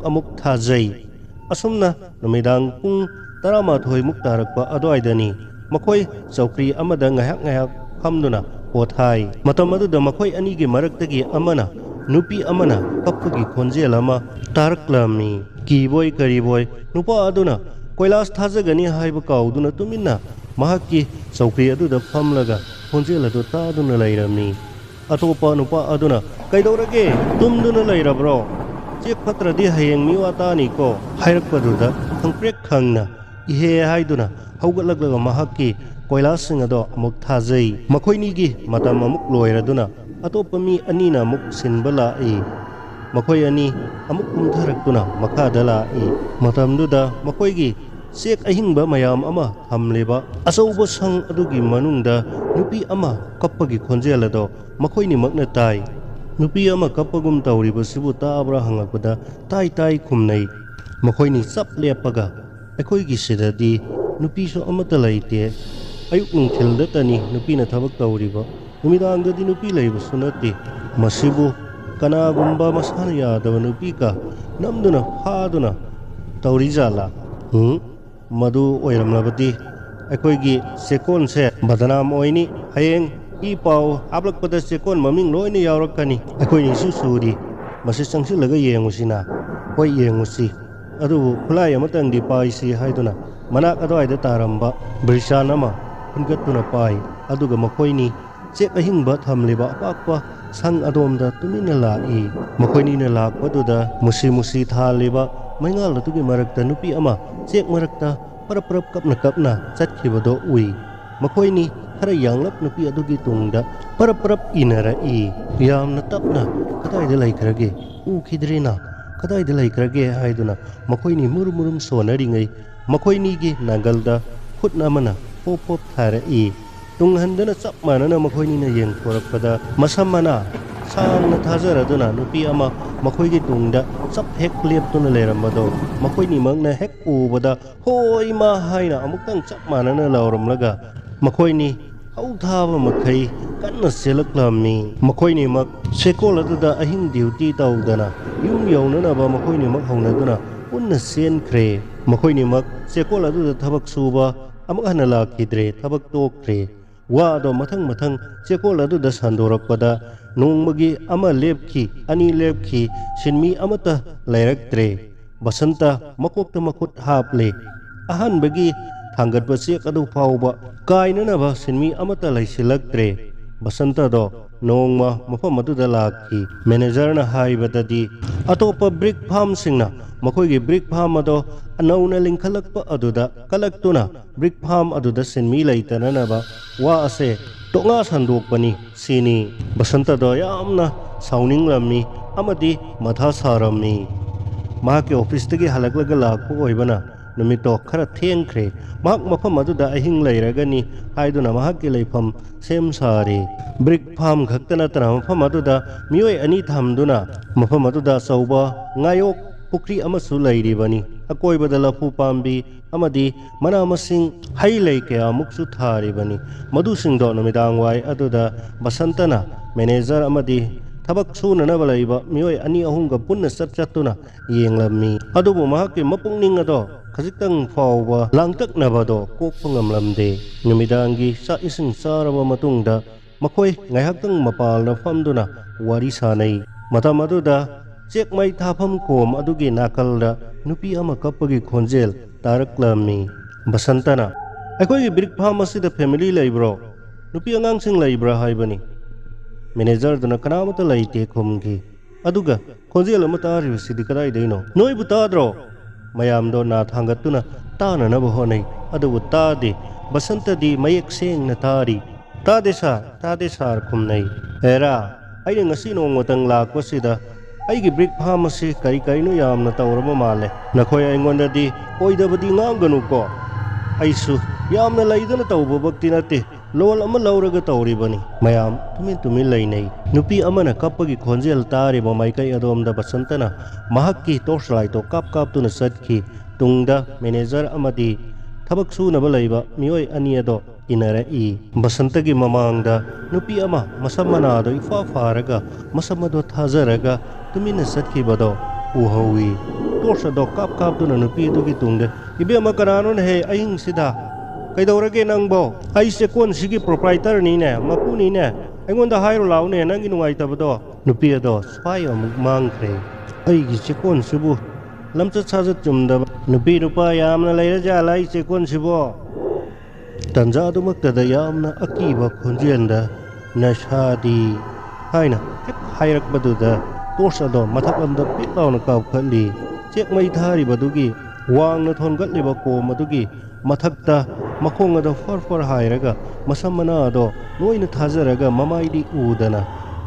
Speaker 1: ꯑꯃꯨꯛ ꯊꯥꯖꯩ ꯑꯁꯨꯝꯅ ꯅꯨꯃꯤꯗꯥꯡ ꯄꯨꯡ 11 ꯇꯥꯔꯛꯄ ꯑꯗꯨꯋꯥꯏꯗꯅꯤ ꯃꯈꯣꯏ ꯆꯧꯀ꯭ꯔꯤ ꯑꯃꯗ ꯉꯥꯏꯍꯥꯛ ꯐꯝꯗꯨꯅ ꯄꯣꯊꯥꯏ ꯃꯇꯝ ꯑꯗꯨꯗ ꯃꯈꯣꯏ 2ꯒꯤ ꯃꯔꯛꯇꯒꯤ ꯑꯃꯅ ꯅꯨꯄꯤ ꯑꯃꯅ ꯀꯞꯄꯒꯤ ꯈꯣꯟꯖꯦꯜ ꯑꯃ ꯇꯥꯔꯛꯂꯝꯃꯤ ꯀꯤꯕꯣꯏ ꯀꯔꯤꯕꯣꯏ ꯅꯨꯄꯥ ꯑꯗꯨꯅ ꯀꯣꯏꯂꯥꯁ ꯊꯥꯖꯒꯅꯤ ꯍꯥꯏꯕ ꯀꯥꯎꯗꯨꯅ ꯇꯨꯃꯤꯟꯅ ꯃꯍꯥꯛꯀꯤ ꯆꯧꯀ꯭ꯔꯤ ꯑꯗꯨꯗ ꯐꯝꯂꯒ ꯈꯣꯟꯖꯦꯜ ꯑꯗꯨ ꯇꯥꯗꯨꯅ ꯂꯩꯔꯝꯃꯤ ꯑꯇꯣꯞꯄ ꯅꯨꯄꯥ ꯑꯗꯨꯅ ꯀꯩꯗꯧꯔꯒꯦ ꯇꯨꯝꯗꯨꯅ ꯂꯩꯔꯕ꯭ꯔꯣ ꯆꯦꯛ ꯐꯠꯇ꯭ꯔꯗꯤ ꯍꯌꯦꯡ ꯃꯤꯋꯥ ꯇꯥꯅꯤꯀꯣ ꯍꯥꯏꯔꯛꯄꯗꯨꯗ ꯈꯪꯄ꯭ꯔꯦꯛ ꯈꯪꯅ ꯏꯍꯦ ꯍꯥꯏꯗꯨꯅ ꯍꯧꯒꯠꯂꯛꯂꯒ ꯃꯍꯥꯛꯀꯤ ꯀꯣꯏꯂꯥꯁꯁꯤꯡ ꯑꯗꯣ ꯑꯃꯨꯛ ꯊꯥꯖꯩ ꯃꯈꯣꯏꯅꯤꯒꯤ ꯃꯇꯝ ꯑꯃꯨꯛ ꯂꯣꯏꯔꯗꯨꯅ ꯑꯇꯣꯞꯄ ꯃꯤ 2ꯅ ꯑꯃꯨꯛ ꯁꯤꯟꯕ ꯂꯥꯛꯏ ꯃꯈꯣꯏ 2 ꯑꯃꯨꯛ ꯀꯨꯝꯊꯔꯛꯇꯨꯅ ꯃꯈꯥꯗ ꯂꯥꯛꯏ ꯃꯇꯝꯗꯨꯗ ꯃꯈꯣꯏꯒꯤ ꯆꯦꯛ ꯑꯍꯤꯡꯕ ꯃꯌꯥꯝ ꯑꯃ ꯊꯝꯂꯤꯕ ꯑꯆꯧꯕ ꯁꯪ ꯑꯗꯨꯒꯤ ꯃꯅꯨꯡꯗ ꯅꯨꯄꯤ ꯑꯃ ꯀꯞꯄꯒꯤ ꯈꯣꯟꯖꯦꯜ ꯑꯗꯣ ꯃꯈꯣꯏꯅꯤꯃꯛꯅ ꯇꯥꯏ ꯅꯨꯄꯤ ꯑꯃ ꯀꯞꯄꯒꯨꯝ ꯇꯧꯔꯤꯕꯁꯤꯕꯨ ꯇꯥꯕ꯭ꯔꯥ ꯍꯪꯂꯛꯄꯗ ꯇꯥꯏ ꯈꯨꯝꯅꯩ ꯃꯈꯣꯏꯅꯤ ꯆꯞ ꯂꯦꯞꯄꯒ ꯑꯩꯈꯣꯏꯒꯤ ꯁꯤꯗꯗꯤ ꯅꯨꯄꯤꯁꯨ ꯑꯃꯠꯇ ꯂꯩꯇꯦ ꯑꯌꯨꯛ ꯅꯨꯡꯊꯤꯜꯗꯇꯅꯤ ꯅꯨꯄꯤꯅ ꯊꯕꯛ ꯇꯧꯔꯤꯕ ꯅꯨꯃꯤꯗꯥꯡꯗꯗꯤ ꯅꯨꯄꯤ ꯂꯩꯕꯁꯨ ꯅꯠꯇꯦ ꯃꯁꯤꯕꯨ ꯀꯅꯥꯒꯨꯝꯕ ꯃꯁꯥꯅ ꯌꯥꯗꯕ ꯅꯨꯄꯤꯒ ꯅꯝꯗꯨꯅ ꯐꯥꯗꯨꯅ ꯇꯧꯔꯤꯖꯥꯠꯂꯥ ꯃꯗꯨ ꯑꯣꯏꯔꯝꯂꯕꯗꯤ ꯑꯩꯈꯣꯏꯒꯤ ꯆꯦꯛꯀꯣꯟꯁꯦ ꯕꯗꯅꯥꯝ ꯑꯣꯏꯅꯤ ꯍꯌꯦꯡ ꯏ ꯄꯥꯎ ꯍꯥꯞꯂꯛꯄꯗ ꯆꯦꯛꯀꯣꯟ ꯃꯃꯤꯡ ꯂꯣꯏꯅ ꯌꯥꯎꯔꯛꯀꯅꯤ ꯑꯩꯈꯣꯏꯅꯤꯁꯨ ꯁꯨꯔꯤ ꯃꯁꯤ ꯆꯪꯁꯤꯜꯂꯒ ꯌꯦꯡꯉꯨꯁꯤꯅ ꯍꯣꯏ ꯌꯦꯡꯉꯨꯁꯤ ꯑꯗꯨꯕꯨ ꯈꯨꯠꯂꯥꯏ ꯑꯃꯇꯪꯗꯤ ꯄꯥꯏꯁꯤ ꯍꯥꯏꯗꯨꯅ ꯃꯅꯥꯛ ꯑꯗꯨꯋꯥꯏꯗ ꯇꯥꯔꯝꯕ ꯕ꯭ꯔꯤꯁꯥꯟ ꯑꯃ ꯈꯨꯟꯒꯠꯇꯨꯅ ꯄꯥꯏ ꯑꯗꯨꯒ ꯃꯈꯣꯏꯅꯤ ꯆꯦꯛ ꯑꯍꯤꯡꯕ ꯊꯝꯂꯤꯕ ꯑꯄꯥꯛꯄ ꯁꯪ ꯑꯗꯣꯝꯗ ꯇꯨꯃꯤꯟꯅ ꯂꯥꯛꯏ ꯃꯈꯣꯏꯅꯤꯅ ꯂꯥꯛꯄꯗꯨꯗ ꯃꯨꯁꯤ ꯊꯥꯜꯂꯤꯕ ꯃꯩꯉꯥꯜ ꯑꯗꯨꯒꯤ ꯃꯔꯛꯇ ꯅꯨꯄꯤ ꯑꯃ ꯆꯦꯛ ꯃꯔꯛꯇ ꯄꯔꯞ ꯀꯞꯅ ꯆꯠꯈꯤꯕꯗꯣ ꯎꯏ ꯃꯈꯣꯏꯅꯤ ꯈꯔ ꯌꯥꯡꯂꯞ ꯅꯨꯄꯤ ꯑꯗꯨꯒꯤ ꯇꯨꯡꯗ ꯄꯔꯞ ꯏꯟꯅꯔꯛꯏ ꯌꯥꯝꯅ ꯇꯞꯅ ꯀꯗꯥꯏꯗ ꯂꯩꯈ꯭ꯔꯒꯦ ꯎꯈꯤꯗ꯭ꯔꯦꯅ ꯀꯗꯥꯏꯗ ꯂꯩꯈ꯭ꯔꯒꯦ ꯍꯥꯏꯗꯨꯅ ꯃꯈꯣꯏꯅꯤ ꯃꯨꯔꯨꯝ ꯁꯣꯟꯅꯔꯤꯉꯩ ꯃꯈꯣꯏꯅꯤꯒꯤ ꯅꯥꯒꯜꯗ ꯈꯨꯠ ꯑꯃꯅ ꯄꯣꯞ ꯊꯥꯔꯛꯏ ꯇꯨꯡꯍꯟꯗꯨꯅ ꯆꯞ ꯃꯥꯟꯅꯅ ꯃꯈꯣꯏꯅꯤꯅ ꯌꯦꯡꯊꯣꯔꯛꯄꯗ ꯃꯁꯝ ꯃꯅꯥ ꯁꯥꯡꯅ ꯊꯥꯖꯔꯗꯨꯅ ꯅꯨꯄꯤ ꯑꯃ ꯃꯈꯣꯏꯒꯤ ꯇꯨꯡꯗ ꯆꯞ ꯍꯦꯛ ꯂꯦꯞꯇꯨꯅ ꯂꯩꯔꯝꯕꯗꯣ ꯃꯈꯣꯏꯅꯤꯃꯛꯅ ꯍꯦꯛ ꯎꯕꯗ ꯍꯣꯏ ꯃꯥ ꯍꯥꯏꯅ ꯑꯃꯨꯛꯇꯪ ꯆꯞ ꯃꯥꯟꯅꯅ ꯂꯥꯎꯔꯝꯂꯒ ꯃꯈꯣꯏꯅꯤ ꯍꯧꯊꯥꯕ ꯃꯈꯩ ꯀꯟꯅ ꯆꯦꯜꯂꯛꯂꯝꯃꯤ ꯃꯈꯣꯏꯅꯤꯃꯛ ꯆꯦꯛꯀꯣꯜ ꯑꯗꯨꯗ ꯑꯍꯤꯡ ꯗ꯭ꯌꯨꯇꯤ ꯇꯧꯗꯅ ꯌꯨꯝ ꯌꯧꯅꯅꯕ ꯃꯈꯣꯏꯅꯤꯃꯛ ꯍꯧꯅꯗꯨꯅ ꯄꯨꯟꯅ ꯆꯦꯟꯈ꯭ꯔꯦ ꯃꯈꯣꯏꯅꯤꯃꯛ ꯆꯦꯛꯀꯣꯜ ꯑꯗꯨꯗ ꯊꯕꯛ ꯁꯨꯕ ꯑꯃꯨꯛ ꯍꯟꯅ ꯂꯥꯛꯈꯤꯗ꯭ꯔꯦ ꯊꯕꯛ ꯇꯣꯛꯈ꯭ꯔꯦ ꯋꯥꯗꯣ ꯃꯊꯪ ꯆꯦꯛꯀꯣꯜ ꯑꯗꯨꯗ ꯁꯟꯗꯣꯔꯛꯄꯗ ꯅꯣꯡꯃꯒꯤ 1 ꯂꯦꯞꯈꯤ 2 ꯂꯦꯞꯈꯤ ꯁꯤꯟꯃꯤ ꯑꯃꯠꯇ ꯂꯩꯔꯛꯇ꯭ꯔꯦ ꯕꯁꯟꯇ ꯃꯀꯣꯛꯇ ꯃꯈꯨꯠ ꯍꯥꯞꯂꯦ ꯑꯍꯥꯟꯕꯒꯤ ꯊꯥꯡꯒꯠꯄ ꯆꯦꯛ ꯑꯗꯨ ꯐꯥꯎꯕ ꯀꯥꯏꯅꯅꯕ ꯁꯤꯟꯃꯤ ꯑꯃꯠꯇ ꯂꯩꯁꯤꯜꯂꯛꯇ꯭ꯔꯦ ꯕꯁꯟꯇꯗꯣ ꯅꯣꯡꯃ ꯃꯐꯝ ꯑꯗꯨꯗ ꯂꯥꯛꯈꯤ ꯃꯦꯅꯦꯖꯔꯅ ꯍꯥꯏꯕꯗꯗꯤ ꯑꯇꯣꯞꯄ ꯕ꯭ꯔꯤꯛ ꯐꯥꯔꯝꯁꯤꯡꯅ ꯃꯈꯣꯏꯒꯤ ꯕ꯭ꯔꯤꯛ ꯐꯥꯔꯝ ꯑꯗꯣ ꯑꯅꯧꯅ ꯂꯤꯡꯈꯠꯂꯛꯄ ꯑꯗꯨꯗ ꯀꯜꯂꯛꯇꯨꯅ ꯕ꯭ꯔꯤꯛ ꯐꯥꯔꯝ ꯑꯗꯨꯗ ꯁꯤꯟꯃꯤ ꯂꯩꯇꯅꯅꯕ ꯋꯥ ꯑꯁꯦ ꯇꯣꯛꯉꯥ ꯁꯟꯗꯣꯛꯄꯅꯤ ꯁꯤꯅꯤ ꯕꯁꯟꯇꯗꯣ ꯌꯥꯝꯅ ꯁꯥꯎꯅꯤꯡꯂꯝꯃꯤ ꯑꯃꯗꯤ ꯃꯊꯥ ꯁꯥꯔꯝꯃꯤ ꯃꯍꯥꯛꯀꯤ ꯑꯣꯐꯤꯁꯇꯒꯤ ꯍꯜꯂꯛꯂꯒ ꯂꯥꯛꯄ ꯑꯣꯏꯕꯅ ꯅꯨꯃꯤꯠꯇꯣ ꯈꯔ ꯊꯦꯡꯈ꯭ꯔꯦ ꯃꯍꯥꯛ ꯃꯐꯝ ꯑꯗꯨꯗ ꯑꯍꯤꯡ ꯂꯩꯔꯒꯅꯤ ꯍꯥꯏꯗꯨꯅ ꯃꯍꯥꯛꯀꯤ ꯂꯩꯐꯝ ꯁꯦꯝ ꯁꯥꯔꯤ ꯕ꯭ꯔꯤꯛ ꯐꯥꯔꯝ ꯈꯛꯇ ꯅꯠꯇꯅ ꯃꯐꯝ ꯑꯗꯨꯗ ꯃꯤꯑꯣꯏ ꯑꯅꯤ ꯊꯝꯗꯨꯅ ꯃꯐꯝ ꯑꯗꯨꯗ ꯑꯆꯧꯕ ꯉꯥꯌꯣꯛ ꯄꯨꯈ꯭ꯔꯤ ꯑꯃꯁꯨ ꯂꯩꯔꯤꯕꯅꯤ ꯑꯀꯣꯏꯕꯗ ꯂꯐꯨ ꯄꯥꯝꯕꯤ ꯑꯃꯗꯤ ꯃꯅꯥ ꯃꯁꯤꯡ ꯍꯩ ꯂꯩ ꯀꯌꯥꯃꯨꯛꯁꯨ ꯊꯥꯔꯤꯕꯅꯤ ꯃꯗꯨꯁꯤꯡꯗꯣ ꯅꯨꯃꯤꯗꯥꯡꯋꯥꯏ ꯑꯗꯨꯗ ꯕꯁꯟꯇꯅ ꯃꯦꯅꯦꯖꯔ ꯑꯃꯗꯤ ꯊꯕꯛ ꯁꯨꯅꯅꯕ ꯂꯩꯕ ꯃꯤꯑꯣꯏ ꯑꯅꯤ ꯑꯍꯨꯝꯒ ꯄꯨꯟꯅ ꯆꯠꯇꯨꯅ ꯌꯦꯡꯂꯝꯃꯤ ꯑꯗꯨꯕꯨ ꯃꯍꯥꯛꯀꯤ ꯃꯄꯨꯛꯅꯤꯡ ꯑꯗꯣ ꯈꯖꯤꯛꯇꯪ ꯐꯥꯎꯕ ꯂꯥꯡꯇꯛꯅꯕꯗꯣ ꯀꯣꯛꯄ ꯉꯝꯂꯝꯗꯦ ꯅꯨꯃꯤꯗꯥꯡꯒꯤ ꯆꯥꯛ ꯏꯁꯤꯡ ꯆꯥꯔꯕ ꯃꯇꯨꯡꯗ ꯃꯈꯣꯏ ꯉꯥꯏꯍꯥꯛꯇꯪ ꯃꯄꯥꯟꯗ ꯐꯝꯗꯨꯅ ꯋꯥꯔꯤ ꯁꯥꯅꯩ ꯃꯇꯝ ꯑꯗꯨꯗ ꯆꯦꯛ ꯃꯩ ꯊꯥꯐꯝ ꯀꯣꯝ ꯑꯗꯨꯒꯤ ꯅꯥꯀꯜꯗ ꯅꯨꯄꯤ ꯑꯃ ꯀꯞꯄꯒꯤ ꯈꯣꯟꯖꯦꯜ ꯇꯥꯔꯛꯂꯝꯃꯤ ꯕꯁꯟꯇꯅ ꯑꯩꯈꯣꯏꯒꯤ ꯕ꯭ꯔꯤꯛ ꯐꯥꯔꯝ ꯑꯁꯤꯗ ꯐꯦꯃꯤꯂꯤ ꯂꯩꯕ꯭ꯔꯣ ꯅꯨꯄꯤ ꯑꯉꯥꯡꯁꯤꯡ ꯂꯩꯕ꯭ꯔꯥ ꯍꯥꯏꯕꯅꯤ ꯃꯦꯅꯦꯖꯔꯗꯨꯅ ꯀꯅꯥꯃꯇ ꯂꯩꯇꯦ ꯈꯨꯝꯈꯤ ꯑꯗꯨꯒ ꯈꯣꯟꯖꯦꯜ ꯑꯃ ꯇꯥꯔꯤꯕꯁꯤꯗꯤ ꯀꯗꯥꯏꯗꯩꯅꯣ ꯅꯣꯏꯕꯨ ꯇꯥꯗ꯭ꯔꯣ ꯃꯌꯥꯝꯗꯣ ꯅꯥ ꯊꯥꯡꯒꯠꯇꯨꯅ ꯇꯥꯅꯅꯕ ꯍꯣꯠꯅꯩ ꯑꯗꯨꯕꯨ ꯇꯥꯗꯦ ꯕꯁꯟꯇꯗꯤ ꯃꯌꯦꯛ ꯁꯦꯡꯅ ꯇꯥꯔꯤ ꯇꯥꯗꯦ ꯁꯥꯔ ꯈꯨꯝꯅꯩ ꯍꯦꯔꯥ ꯑꯩꯅ ꯉꯁꯤ ꯅꯣꯡꯃꯇꯪ ꯂꯥꯛꯄꯁꯤꯗ ꯑꯩꯒꯤ ꯕ꯭ꯔꯤꯛ ꯐꯥꯔꯝ ꯑꯁꯤ ꯀꯔꯤꯅꯣ ꯌꯥꯝꯅ ꯇꯧꯔꯕ ꯃꯥꯜꯂꯦ ꯅꯈꯣꯏ ꯑꯩꯉꯣꯟꯗꯗꯤ ꯑꯣꯏꯗꯕꯗꯤ ꯉꯥꯡꯒꯅꯨꯀꯣ ꯑꯩꯁꯨ ꯌꯥꯝꯅ ꯂꯩꯗꯅ ꯇꯧꯕꯃꯛꯇꯤ ꯅꯠꯇꯦ ꯂꯣꯟ ꯑꯃ ꯂꯧꯔꯒ ꯇꯧꯔꯤꯕꯅꯤ ꯃꯌꯥꯝ ꯇꯨꯃꯤꯟ ꯂꯩꯅꯩ ꯅꯨꯄꯤ ꯑꯃꯅ ꯀꯞꯄꯒꯤ ꯈꯣꯟꯖꯦꯜ ꯇꯥꯔꯤꯕ ꯃꯥꯏꯀꯩ ꯑꯗꯣꯝꯗ ꯕꯁꯟꯇꯅ ꯃꯍꯥꯛꯀꯤ ꯇꯣꯔꯆ ꯂꯥꯏꯠꯇꯣ ꯀꯥꯞꯇꯨꯅ ꯆꯠꯈꯤ ꯇꯨꯡꯗ ꯃꯦꯅꯦꯖꯔ ꯑꯃꯗꯤ ꯊꯕꯛ ꯁꯨꯅꯕ ꯂꯩꯕ ꯃꯤꯑꯣꯏ ꯑꯅꯤ ꯑꯗꯣ ꯏꯟꯅꯔꯛꯏ ꯕꯁꯟꯇꯒꯤ ꯃꯃꯥꯡꯗ ꯅꯨꯄꯤ ꯑꯃ ꯃꯁꯝ ꯃꯅꯥꯗꯣ ꯏꯐꯥ ꯐꯥꯔꯒ ꯃꯁꯝ ꯑꯗꯣ ꯊꯥꯖꯔꯒ ꯇꯨꯃꯤꯟꯅ ꯆꯠꯈꯤꯕꯗꯣ ꯎꯍꯧꯏ ꯇꯣꯔꯆ ꯑꯗꯣ ꯀꯥꯞꯇꯨꯅ ꯅꯨꯄꯤ ꯑꯗꯨꯒꯤ ꯇꯨꯡꯗ ꯏꯕꯦꯝꯃ ꯀꯅꯥꯅꯣꯅꯍꯦ ꯑꯍꯤꯡꯁꯤꯗ ꯀꯩꯗꯧꯔꯒꯦ ꯅꯪꯕꯣ ꯑꯩ ꯆꯦꯛꯀꯣꯟꯁꯤꯒꯤ ꯄ꯭ꯔꯣꯄ꯭राꯏꯇꯔꯅꯤꯅꯦ ꯃꯄꯨꯅꯤꯅꯦ ꯑꯩꯉꯣꯟꯗ ꯍꯥꯏꯔꯣ ꯂꯥꯛꯎꯅꯦ ꯅꯪꯒꯤ ꯅꯨꯡꯉꯥꯏꯇꯕꯗꯣ ꯅꯨꯄꯤ ꯑꯗꯣ ꯁ꯭ꯋꯥꯏ ꯑꯃꯨꯛ ꯃꯥꯡꯈ꯭ꯔꯦ ꯑꯩꯒꯤ ꯆꯦꯛꯀꯣꯟꯁꯤꯕꯨ ꯂꯝꯆꯠ ꯁꯥꯖꯠ ꯆꯨꯝꯗꯕ ꯅꯨꯄꯤ ꯅꯨꯄꯥ ꯌꯥꯝꯅ ꯂꯩꯔꯖꯥꯠꯂ ꯑꯩ ꯆꯦꯛꯀꯣꯟꯁꯤꯕꯣ ꯇꯟꯖꯥ ꯑꯗꯨꯃꯛꯇꯗ ꯌꯥꯝꯅ ꯑꯀꯤꯕ ꯈꯣꯟꯖꯦꯜꯗ ꯅꯁꯥꯗꯤ ꯍꯥꯏꯅ ꯍꯦꯛ ꯍꯥꯏꯔꯛꯄꯗꯨꯗ ꯇꯣꯔꯆ ꯑꯗꯣ ꯃꯊꯛꯂꯣꯝꯗ ꯄꯤꯛ ꯂꯥꯎꯅ ꯀꯥꯞꯈꯠꯂꯤ ꯆꯦꯛ ꯃꯩ ꯊꯥꯔꯤꯕꯗꯨꯒꯤ ꯋꯥꯡꯅ ꯊꯣꯟꯒꯠꯂꯤꯕ ꯀꯣꯝ ꯑꯗꯨꯒꯤ ꯃꯊꯛꯇ ꯃꯈꯣꯡ ꯑꯗꯣ ꯐꯔ ꯍꯥꯏꯔꯒ ꯃꯁꯝ ꯃꯅꯥ ꯑꯗꯣ ꯂꯣꯏꯅ ꯊꯥꯖꯔꯒ ꯃꯃꯥꯏꯗꯤ ꯎꯗꯅ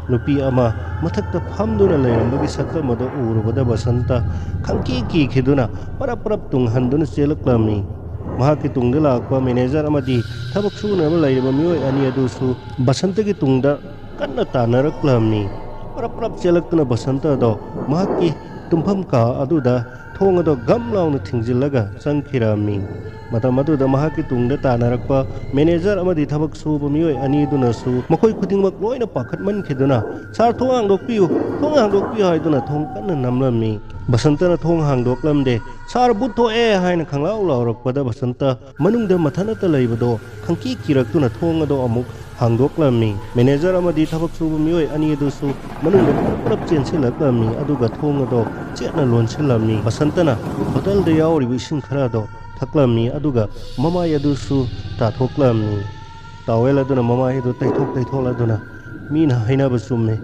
Speaker 1: ꯅꯨꯄꯤ ꯑꯃ ꯃꯊꯛꯇ ꯐꯝꯗꯨꯅ ꯂꯩꯔꯝꯕꯒꯤ ꯁꯛꯇꯝ ꯑꯗꯣ ꯎꯔꯨꯕꯗ ꯕꯁꯟꯇ ꯈꯪꯀꯤ ꯀꯤꯈꯤꯗꯨꯅ ꯄꯔꯞ ꯇꯨꯡꯍꯟꯗꯨꯅ ꯆꯦꯜꯂꯛꯂꯝꯃꯤ ꯃꯍꯥꯛꯀꯤ ꯇꯨꯡꯗ ꯂꯥꯛꯄ ꯃꯦꯅꯦꯖꯔ ꯑꯃꯗꯤ ꯊꯕꯛ ꯁꯨꯅꯕ ꯂꯩꯔꯤꯕ ꯃꯤꯑꯣꯏ ꯑꯅꯤ ꯑꯗꯨꯁꯨ ꯕꯁꯟꯇꯒꯤ ꯇꯨꯡꯗ ꯀꯟꯅ ꯇꯥꯟꯅꯔꯛꯂꯝꯃꯤ ꯄꯔꯞ ꯆꯦꯜꯂꯛꯇꯨꯅ ꯕꯁꯟꯇ ꯑꯗꯣ ꯃꯍꯥꯛꯀꯤ ꯇꯨꯝꯐꯝ ꯀꯥ ꯑꯗꯨꯗ ꯊꯣꯡ ꯑꯗꯣ ꯒꯝ ꯂꯥꯎꯅ ꯊꯤꯡꯖꯤꯜꯂꯒ ꯆꯪꯈꯤꯔꯝꯃꯤ ꯃꯇꯝ ꯑꯗꯨꯗ ꯃꯍꯥꯛꯀꯤ ꯇꯨꯡꯗ ꯇꯥꯟꯅꯔꯛꯄ ꯃꯦꯅꯦꯖꯔ ꯑꯃꯗꯤ ꯊꯕꯛ ꯁꯨꯕ ꯃꯤꯑꯣꯏ ꯑꯅꯤꯗꯨꯅꯁꯨ ꯃꯈꯣꯏ ꯈꯨꯗꯤꯡꯃꯛ ꯂꯣꯏꯅ ꯄꯥꯈꯠꯃꯟꯈꯤꯗꯨꯅ ꯁꯥꯔ ꯊꯣꯡ ꯍꯥꯡꯗꯣꯛꯄꯤꯌꯨ ꯍꯥꯏꯗꯨꯅ ꯊꯣꯡ ꯀꯟꯅ ꯅꯝꯂꯝꯃꯤ ꯕꯁꯟꯇꯅ ꯊꯣꯡ ꯍꯥꯡꯗꯣꯛꯂꯝꯗꯦ ꯁꯥꯔ ꯕꯨꯠ ꯊꯣꯛꯑꯦ ꯍꯥꯏꯅ ꯈꯪꯂꯥꯎ ꯂꯥꯎꯔꯛꯄꯗ ꯕꯁꯟꯇ ꯃꯅꯨꯡꯗ ꯃꯊꯟꯇ ꯂꯩꯕꯗೋ ꯈꯪꯀꯤ ꯀꯤꯔꯛꯇꯨꯅ ꯊꯣꯡ ꯑꯗꯣ ꯑꯃꯨꯛ ꯍꯥꯡꯗꯣꯛꯂꯝꯃꯤ ꯃꯦꯅꯦꯖꯔ ꯑꯃꯗꯤ ꯊꯕꯛ ꯁꯨꯕ ꯃꯤꯑꯣꯏ ꯑꯅꯤ ꯑꯗꯨꯁꯨ ꯃꯅꯨꯡꯗ ꯄꯨꯂꯞ ꯆꯦꯟꯁꯤꯜꯂꯛꯂꯝꯃꯤ ꯑꯗꯨꯒ ꯊꯣꯡ ꯑꯗꯣ ꯆꯦꯠꯅ ꯂꯣꯟꯁꯤꯜꯂꯝꯃꯤ ꯕꯁꯟꯇꯅ ꯕꯣꯇꯜꯗ ꯌꯥꯎꯔꯤꯕ ꯏꯁꯤꯡ ꯈꯔꯗꯣ ꯊꯛꯂꯝꯃꯤ ꯑꯗꯨꯒ ꯃꯃꯥꯏ ꯑꯗꯨꯁꯨ ꯇꯥꯊꯣꯛꯂꯝꯃꯤ ꯇꯥꯋꯦꯜ ꯑꯗꯨꯅ ꯃꯃꯥꯏ ꯑꯗꯨ ꯇꯩꯊꯣꯛꯂꯗꯨꯅ ꯃꯤꯅ ꯍꯥꯏꯅꯕ ꯆꯨꯝꯃꯦ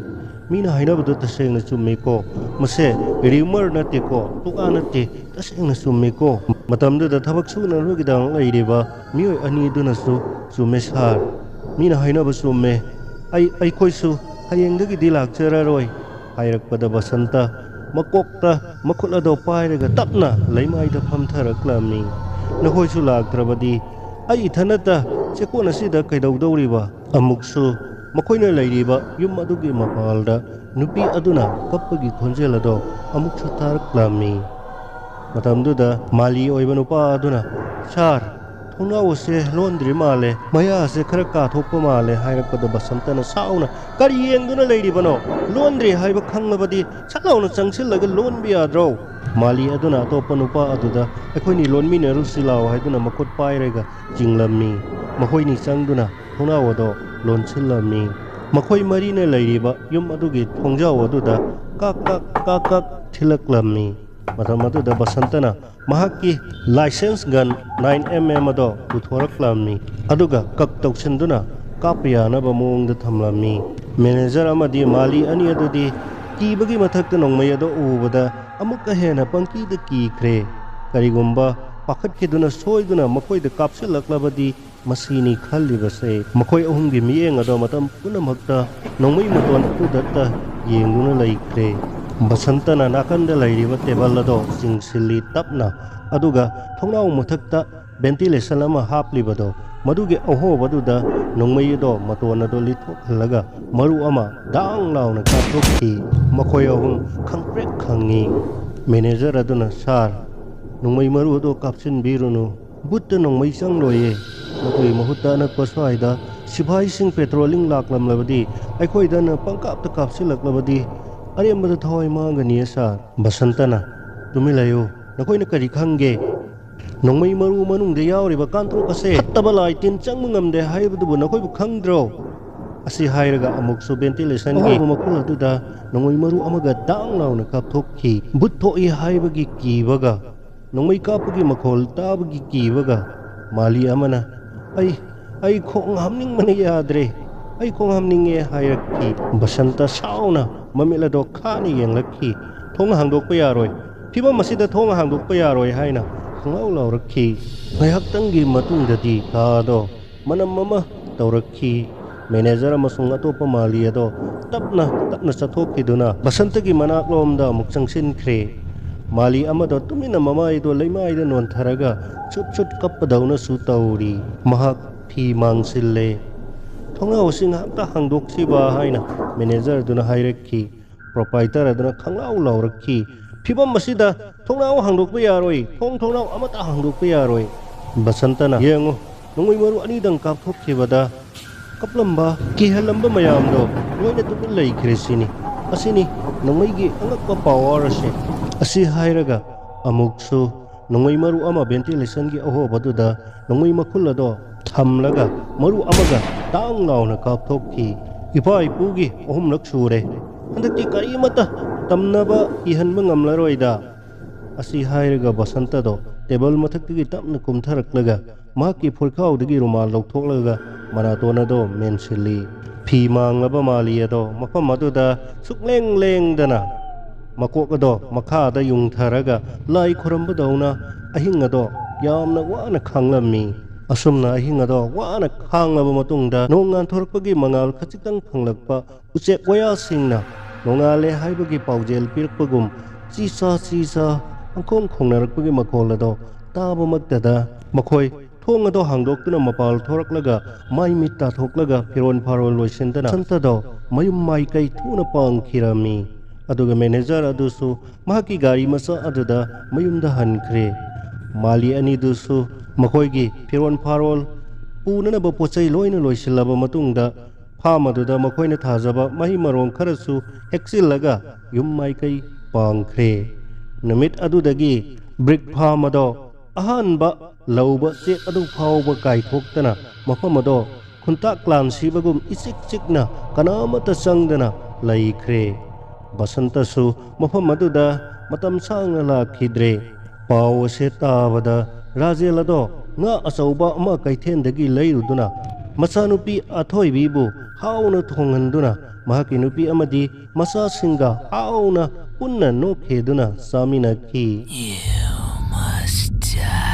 Speaker 1: ꯃꯤꯅ ꯍꯥꯏꯅꯕꯗꯨ ꯇꯁꯦꯡꯅ ꯆꯨꯝꯃꯤꯀꯣ ꯃꯁꯦ ꯔꯤꯃꯔ ꯅꯠꯇꯦꯀꯣ ꯇꯨꯀꯥ ꯅꯠꯇꯦ ꯇꯁꯦꯡꯅ ꯆꯨꯝꯃꯤꯀꯣ ꯃꯇꯝꯗꯨꯗ ꯊꯕꯛ ꯁꯨꯅꯕꯒꯤꯗꯃꯛ ꯂꯩꯔꯤꯕ ꯃꯤꯑꯣꯏ ꯑꯅꯤꯗꯨꯅꯁꯨ ꯆꯨꯝꯃꯦ ꯁꯥꯔ ꯃꯤꯅ ꯍꯥꯏꯅꯕ ꯆꯨꯝꯃꯦ ꯑꯩꯈꯣꯏꯁꯨ ꯍꯌꯦꯡꯗꯒꯤꯗꯤ ꯂꯥꯛꯆꯔꯔꯣꯏ ꯍꯥꯏꯔꯛꯄꯗ ꯕꯁꯟꯇ ꯃꯀꯣꯛꯇ ꯃꯈꯨꯠ ꯑꯗꯣ ꯄꯥꯏꯔꯒ ꯇꯞꯅ ꯂꯩꯃꯥꯏꯗ ꯐꯝꯊꯔꯛꯂꯝꯃꯤ ꯅꯈꯣꯏꯁꯨ ꯂꯥꯛꯇ꯭ꯔꯕꯗꯤ ꯑꯩ ꯏꯊꯟꯇ ꯆꯦꯛꯀꯣꯟ ꯑꯁꯤꯗ ꯀꯩꯗꯧꯗꯧꯔꯤꯕ ꯑꯃꯨꯛꯁꯨ ꯃꯈꯣꯏꯅ ꯂꯩꯔꯤꯕ ꯌꯨꯝ ꯑꯗꯨꯒꯤ ꯃꯄꯥꯜꯗ ꯅꯨꯄꯤ ꯑꯗꯨꯅ ꯀꯞꯄꯒꯤ ꯈꯣꯟꯖꯦꯜ ꯑꯗꯣ ꯑꯃꯨꯛꯁꯨ ꯇꯥꯔꯛꯂꯝꯃꯤ ꯃꯇꯝꯗꯨꯗ ꯃꯥꯂꯤ ꯑꯣꯏꯕ ꯅꯨꯄꯥ ꯑꯗꯨꯅ ꯁꯥꯔ ꯊꯣꯡꯅꯥꯎ ꯑꯁꯦ ꯂꯣꯟꯗ꯭ꯔꯤ ꯃꯥꯜꯂꯦ ꯃꯌꯥ ꯑꯁꯦ ꯈꯔ ꯀꯥꯊꯣꯛꯄ ꯃꯥꯜꯂꯦ ꯍꯥꯏꯔꯛꯄꯗ ꯕꯁꯟꯇꯅ ꯁꯥꯎꯅ ꯀꯔꯤ ꯌꯦꯡꯗꯨꯅ ꯂꯩꯔꯤꯕꯅꯣ ꯂꯣꯟꯗ꯭ꯔꯤ ꯍꯥꯏꯕ ꯈꯪꯂꯕꯗꯤ ꯁꯠ ꯂꯥꯎꯅ ꯆꯪꯁꯤꯜꯂꯒ ꯂꯣꯟꯕ ꯌꯥꯗ꯭ꯔꯣ ꯃꯥꯂꯤ ꯑꯗꯨꯅ ꯑꯇꯣꯞꯄ ꯅꯨꯄꯥ ꯑꯗꯨꯗ ꯑꯩꯈꯣꯏꯅꯤ ꯂꯣꯟꯃꯤꯟꯅꯔꯨꯁꯤ ꯂꯥꯎ ꯍꯥꯏꯗꯨꯅ ꯃꯈꯨꯠ ꯄꯥꯏꯔꯒ ꯆꯤꯡꯂꯝꯃꯤ ꯃꯈꯣꯏꯅꯤ ꯆꯪꯗꯨꯅ ꯊꯣꯡꯅꯥꯎ ꯑꯗꯣ ꯂꯣꯟꯁꯤꯜꯂꯝꯃꯤ ꯃꯈꯣꯏ ꯃꯔꯤꯅ ꯂꯩꯔꯤꯕ ꯌꯨꯝ ꯑꯗꯨꯒꯤ ꯊꯣꯡꯖꯥꯎ ꯑꯗꯨꯗ ꯀꯥꯛ ꯊꯤꯜꯂꯛꯂꯝꯃꯤ ꯃꯇꯝ ꯑꯗꯨꯗ ꯕꯁꯟꯇꯅ ꯃꯍꯥꯛꯀꯤ ꯂꯥꯏꯁꯦꯟꯁ ꯒꯟ 9mm ꯑꯗꯣ ꯄꯨꯊꯣꯔꯛꯂꯝꯃꯤ ꯑꯗꯨꯒ ꯀꯛ ꯇꯧꯁꯤꯟꯗꯨꯅ ꯀꯥꯞꯄ ꯌꯥꯅꯕ ꯃꯑꯣꯡꯗ ꯊꯝꯂꯝꯃꯤ ꯃꯦꯅꯦꯖꯔ ꯑꯃꯗꯤ ꯃꯥꯂꯤ ꯑꯅꯤ ꯑꯗꯨꯗꯤ कीबगी मथक्ता नोंगमई अदो उबदा अमुक्का हेना पंकीदा कीख्रे करिगुम्बा पाखटखिदुना सोइदुना मखोइदा कापसिलक्लबदी मसीनी खल्लिबसे मखोइ अहुमगी मियेंग अदो मतम पुनमक्ता नोंगमई मतोन अदुदत्ता येंगदुना लैख्रे बसंतना नाकंदा लैरिबा टेबल अदो चिंगसिल्ली तपना अदुगा थोंनाउ मथक्ता वेंटिलेशन अमा हाप्लिबदो मदुगे अहोबदुदा नोंगमई अदो मतोन अदो लिथोखलगा मरु अमा दांग लाउना काथोखी मखोइ अहुम खंप्रेक खंगी मैनेजर अदुना सार नोंगमई मरु अदो कापसिनबिरुनु बुत्ता नोंगमई चंगलोये मखोइ महुत्ता अनक्पा स्वाइदा सिपाहीसिंग पेट्रोलिंग लाक्लमलबदी अखोइदना पंकापता कापसिलक्लबदी अरेमबदा थवाइ मांगनी सार बसंतना तुमि लयो नखोइना करि खंगे नोंगमई मरु मनुंगदे यावरिबा कांथोक असे फत्तबा लाइटिन चंग ngamde हाइबदुबु नखोइबु खंगद्रो असी हाइरगा अमुकसु वेंटिलेशन गी मखुल अदुदा नोंगमई मरु अमगा दांग लाउना कापथोकखी बुत्थोइ हाइबगी कीबगा नोंगमई कापगी मखोल ताबगी कीबगा माली अमना आई खोंग हमनिंग मने याद्रे आई खोंग हमनिंगे हाइरक्की बसंता साउना ममिलदो खानी येंगलक्खी थोंग हांगदोकपा यारोय फिबम मसिदा थोंग हांगदोकपा यारोय हाइना खंगाउ लाउरक्खी ngayhaktanggi matungdadi kaado manam mama taurakhi manager अमसुंग अतोप माली अदो तपना चथोखिदुना बसंतगी मनाक्लोमदा अमुक चंगसिनख्रे माली अमदो तुमिना ममाइदो लैमाइदा नोन्थरगा छुट कप्पदौना सु तौरी महक फी मांगसिल्ले थोंगाउसिंग हक्ता हांगदोक्सिबा हाइना मैनेजर दुना हाइरक्खी प्रोपाइटर अदुना खंगाउ लाउरक्खी फिबम मसिदा थोंगाउ हांगदोकपा यारोय थोंगाउ अमता हांगदोकपा यारोय बसंतना येंगो नोंगमई मरु अनिदंग कापथोखिबदा कपलंबा किहलंबा मयामदो लोइना तुमिन लैख्रेसिनी असिनी नोंगमईगी अंगक्पा पावर असे असी हाइरगा अमुकसु नोंगमई मरु अमा वेंटिलेशन गी अहोबदुदा नोंगमई मखुल अदो थमलगा मरु अमगा तांग लाउना कापथोखी इपा इपुगी अहुमलक सुरे हंदक्ति करिमता तमनबा इहनबा ngamlaroida असी हाइरगा बसंतदो टेबल मथक्तगी तपना कुमथरक्लगा माकी फुरखाउदगी रुमाल लौथोक्लगा मनातोनदो मेनसिली फी मांगलबा माली अदो मफम अदुदा सुक्लेंग लेंगदना मकोकदो मखादा युंगथरगा लाई खुरंबदौना अहिंग अदो यामना वाना खांगलमी असुमना अहिंग अदो वाना खांगलबा मतुंगदा नोंगान थोरकपगी मंगाल खचितंग फंगलकपा उचेक वयासिंगना नोंगाले हाइबगी पाउजेल पिरकपगुम चीसा अंखों खोंगनरकपगी मखोलदो ताबमक्तदा मखोय थोंग अदो हांगदोक्तुना मपाल थोरकलगा माइ मित्ता थोकलगा फिरोन फारोल लोइसिंदना संतदो मयुम माइ कै थुना पांगखिरामी अदुगा मैनेजर अदुसु माकी गाड़ी मसा अदुदा मयुमदा हनख्रे माली अनिदुसु मखोयगी फिरोन फारोल पुननबा पोचै लोइना लोइसिल्लबा मतुंगदा फाम अदुदा मखोयना थाजबा महि मरोंग खरसु हेक्सिल्लगा युम माइ कै पांगख्रे नमित अदुदगी ब्रिक फाम अदो अहानबा लौबा चेक अदु फावबा काइथोक्तना मफम अदो खुंता क्लान सिबगुम इचिक चिकना कनामता चंगदना लैख्रे बसंतसु मफम अदुदा मतम सांगना लाखिद्रे पाव असे ताबदा राजेल अदो nga achauba ama kaithendagi leiruduna machanupi athoibibu hauna thonghanduna mahaki nupi amadi masa singa hauna punna no kheduna samina ki
Speaker 2: You must die.